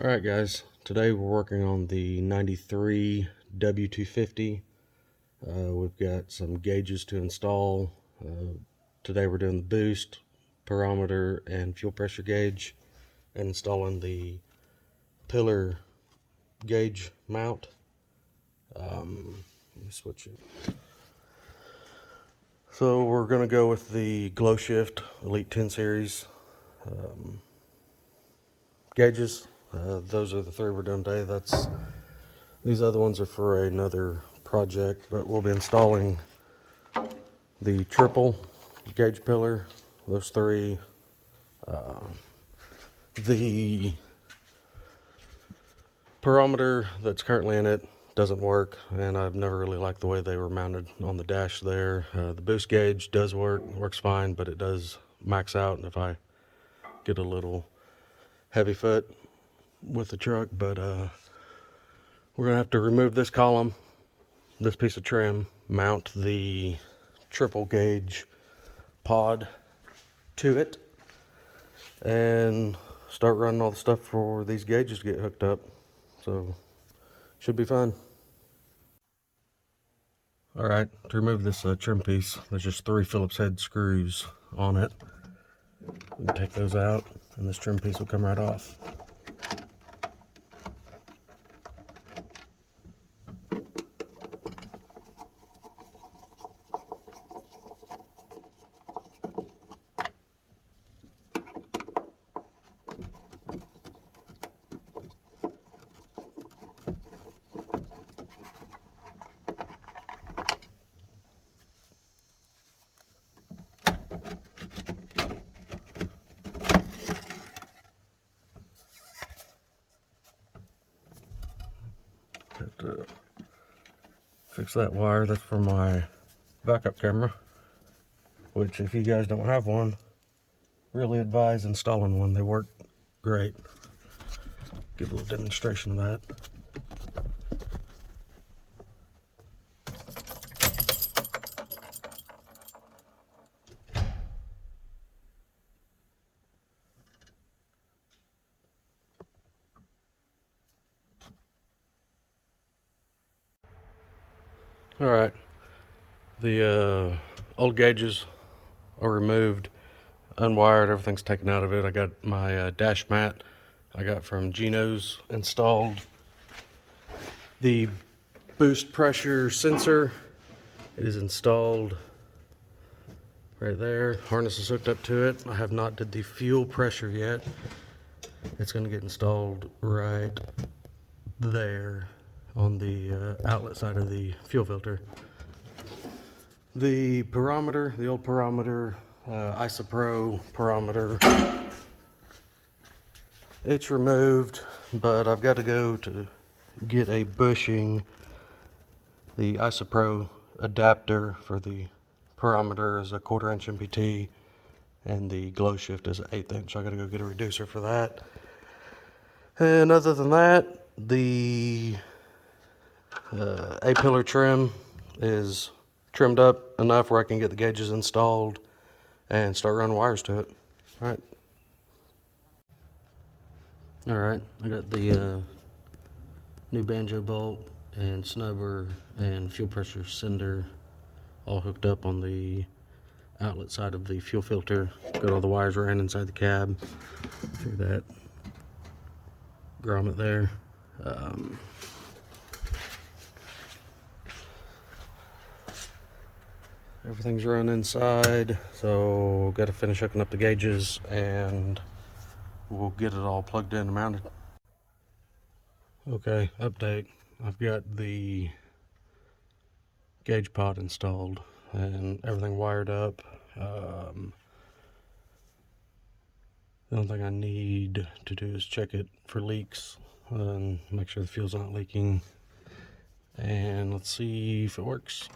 Alright guys, today we're working on the 93 W250. We've got some gauges to install. Today we're doing the boost, pyrometer, and fuel pressure gauge, and installing the pillar gauge mount. Let me switch it. So we're going to go with the GlowShift Elite 10 series gauges. Those are the three we're doing today. These other ones are for another project, but we'll be installing the triple gauge pillar, those three. The pyrometer that's currently in it doesn't work, and I've never really liked the way they were mounted on the dash there. The boost gauge does works fine, but it does max out, and if I get a little heavy foot with the truck, but we're gonna have to remove this column, this piece of trim, mount the triple gauge pod to it, and start running all the stuff for these gauges to get hooked up. So should be fun. All right, to remove this trim piece, there's just 3 Phillips head screws on it. We can take those out, and this trim piece will come right off. Have to fix that wire. That's for my backup camera, which if you guys don't have one, really advise installing one. They work great. Give a little demonstration of that. Alright, the old gauges are removed, unwired, everything's taken out of it. I got my dash mat I got from Gino's installed. The boost pressure sensor is installed right there. Harness is hooked up to it. I have not did the fuel pressure yet. It's going to get installed right there on the outlet side of the fuel filter. The pyrometer, the old pyrometer, IsoPro pyrometer, it's removed, but I've got to go to get a bushing. The IsoPro adapter for the pyrometer is a 1/4 inch MPT, and the GlowShift is an 1/8 inch. I got to go get a reducer for that. And other than that, the A-pillar trim is trimmed up enough where I can get the gauges installed and start running wires to it. Alright, I got the new banjo bolt and snubber and fuel pressure sender all hooked up on the outlet side of the fuel filter. Got all the wires ran inside the cab through that grommet there. Everything's run inside, so got to finish hooking up the gauges and we'll get it all plugged in and mounted. Okay, update. I've got the gauge pod installed and everything wired up. The only thing I need to do is check it for leaks and make sure the fuel's not leaking. And let's see if it works.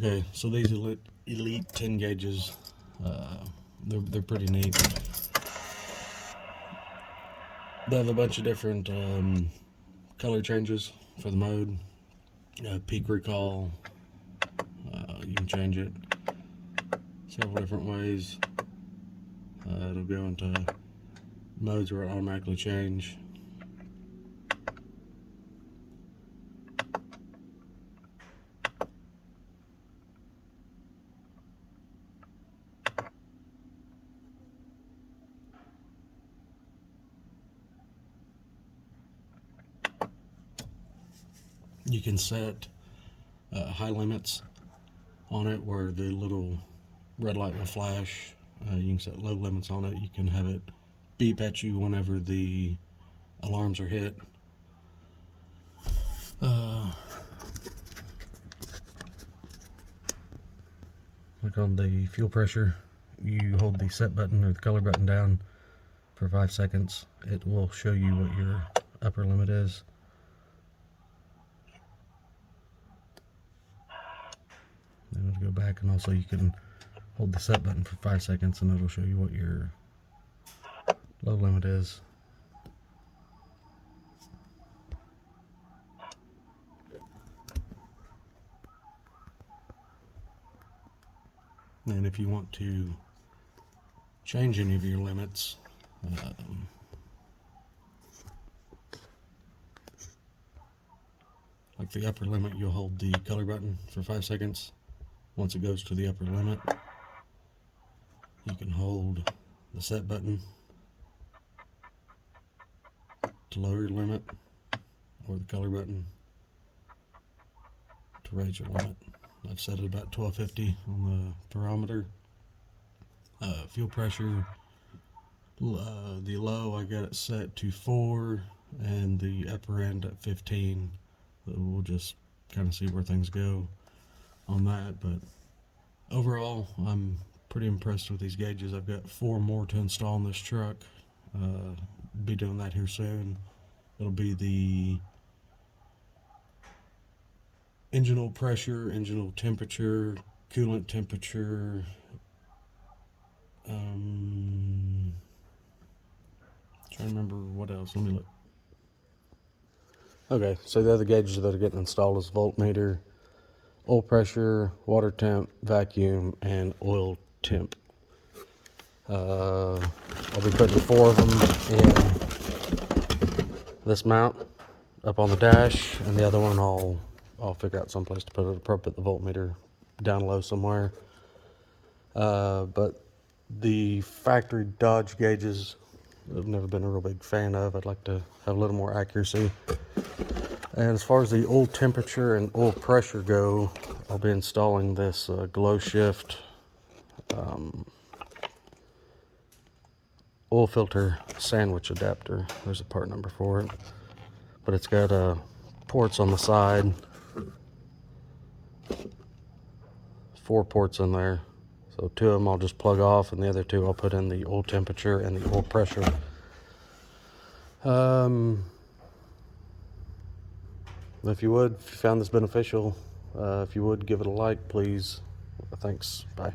Okay, so these Elite 10 gauges, they're pretty neat. They have a bunch of different color changes for the mode. Peak recall, you can change it several different ways. It'll go into modes where it automatically change. You can set high limits on it where the little red light will flash. You can set low limits on it. You can have it beep at you whenever the alarms are hit. Like on the fuel pressure, you hold the set button or the color button down for 5 seconds. It will show you what your upper limit is. Then it'll go back, and also you can hold the set button for 5 seconds and it'll show you what your low limit is. And if you want to change any of your limits, like the upper limit, you'll hold the color button for 5 seconds. Once it goes to the upper limit, you can hold the set button to lower your limit, or the color button to raise your limit. I've set it about 1250 on the barometer. Fuel pressure, the low I got it set to 4, and the upper end at 15. So we'll just kind of see where things go on that, but overall I'm pretty impressed with these gauges. I've got 4 more to install in this truck. Be doing that here soon. It'll be the engine oil pressure, engine oil temperature, coolant temperature, trying to remember what else. Let me look. Okay, so the other gauges that are getting installed is voltmeter, oil pressure, water temp, vacuum, and oil temp. I'll be putting 4 of them in this mount up on the dash, and the other one I'll figure out someplace to put it. I'll probably put the voltmeter down low somewhere. But the factory Dodge gauges I've never been a real big fan of. I'd like to have a little more accuracy. And as far as the oil temperature and oil pressure go, I'll be installing this GlowShift oil filter sandwich adapter. There's a part number for it, but it's got ports on the side, 4 ports in there. So 2 of them I'll just plug off, and the other 2 I'll put in the oil temperature and the oil pressure. If you found this beneficial, if you would give it a like, please. Thanks. Bye.